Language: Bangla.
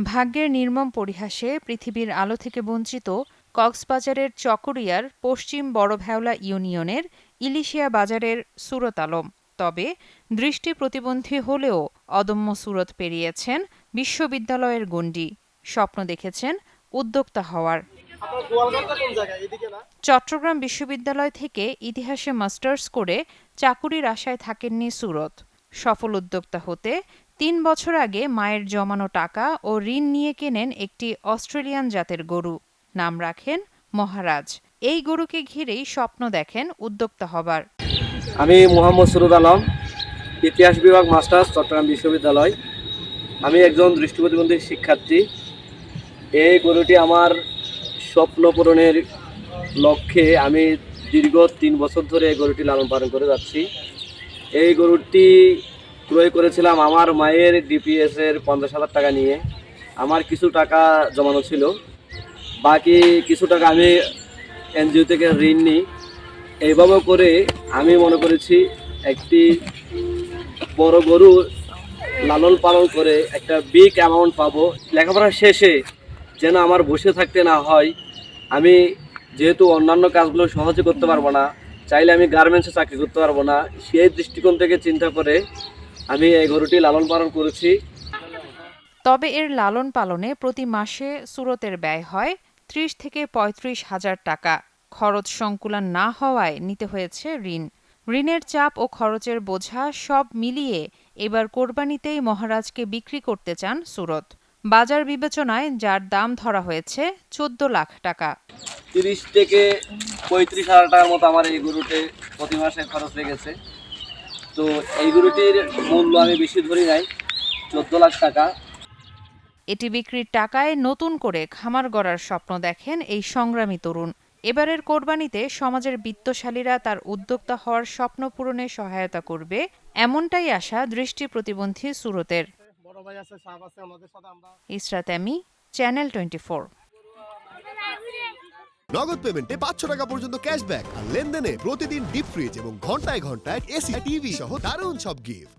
ভাগ্যের নির্মম পরিহাসে পৃথিবীর আলো থেকে বঞ্চিত কক্সবাজারের চকরিয়ার পশ্চিম বড়ভেওলা ইউনিয়নের ইলিশিয়া বাজারের সুরত আলম। তবে দৃষ্টি প্রতিবন্ধী হলেও অদম্য সুরত পেরিয়েছেন বিশ্ববিদ্যালয়ের গণ্ডি। স্বপ্ন দেখেছেন উদ্যোক্তা হওয়ার। চট্টগ্রাম বিশ্ববিদ্যালয় থেকে ইতিহাসে মাস্টার্স করে চাকুরির আশায় থাকেননি সুরত। সফল উদ্যোক্তা হতে ৩ বছর আগে মায়ের জমানো টাকা ও ঋণ নিয়ে কেনেন একটি অস্ট্রেলিয়ান জাতের গরু। নাম রাখেন মহারাজ। এই গরুকে ঘিরেই স্বপ্ন দেখেন উদ্যোক্তা হবার। আমি মোহাম্মদ সুরত আলম, ইতিহাস বিভাগ মাস্টার্স, চট্টগ্রাম বিশ্ববিদ্যালয়। আমি একজন দৃষ্টি প্রতিবন্ধী শিক্ষার্থী। এই গরুটি আমার স্বপ্ন পূরণের লক্ষ্যে আমি দীর্ঘ ৩ বছর ধরে এই গরুটি লালন পালন করে যাচ্ছি। এই গরুটি ক্রয় করেছিলাম আমার মায়ের ডিপিএসের 50,000 টাকা নিয়ে। আমার কিছু টাকা জমানো ছিল, বাকি কিছু টাকা আমি এনজিও থেকে ঋণ নিই। এইভাবে করে আমি মনে করেছি একটি বড় গরু লালন পালন করে একটা বিগ অ্যামাউন্ট পাবো। লেখাপড়া শেষে যেন আমার বসে থাকতে না হয়। আমি যেহেতু অন্যান্য কাজগুলো সহজে করতে পারবো না, চাইলে আমি গার্মেন্টসে চাকরি করতে পারবো না, সেই দৃষ্টিকোণ থেকে চিন্তা করে আমি এই গরুটি লালন পালন করেছি। তবে এর লালন পালনে প্রতি মাসে সুরতের ব্যয় হয় ৩০ থেকে ৩৫ হাজার টাকা। খরচ সংকুলান না হওয়ায় নিতে হয়েছে ঋণ। ঋণের চাপ ও খরচের বোঝা সব মিলিয়ে এবার কোরবানিতেই মহারাজকে বিক্রি করতে চান সুরত। বাজার বিবেচনায় যার দাম ধরা হয়েছে ১৪ লাখ টাকা। ৩০ থেকে ৩৫ হাজার টাকার মতো আমার এই গরুতে প্রতি মাসে খরচ লেগেছে। তো এই গরুটির মূল্য আমি বেশি ধরি নাই, ১৪ লাখ টাকা। এটি বিক্রির টাকায় নতুন করে খামার গড়ার স্বপ্ন দেখেন এই সংগ্রামী তরুণ। এবারের কোরবানিতে সমাজের বিত্তশালীরা তার উদ্যোক্তা হওয়ার স্বপ্ন পূরণে সহায়তা করবে, এমনটাই আশা দৃষ্টি প্রতিবন্ধী সুরতের। ইসরাত এমি, চ্যানেল 24। নগদ পেমেন্টে ৫০০ টাকা পর্যন্ত ক্যাশব্যাক আর লেনদেনে প্রতিদিন ডিপ ফ্রিজ এবং ঘন্টায় ঘন্টায় এসি টিভি সহ দারুণ সব গিফট।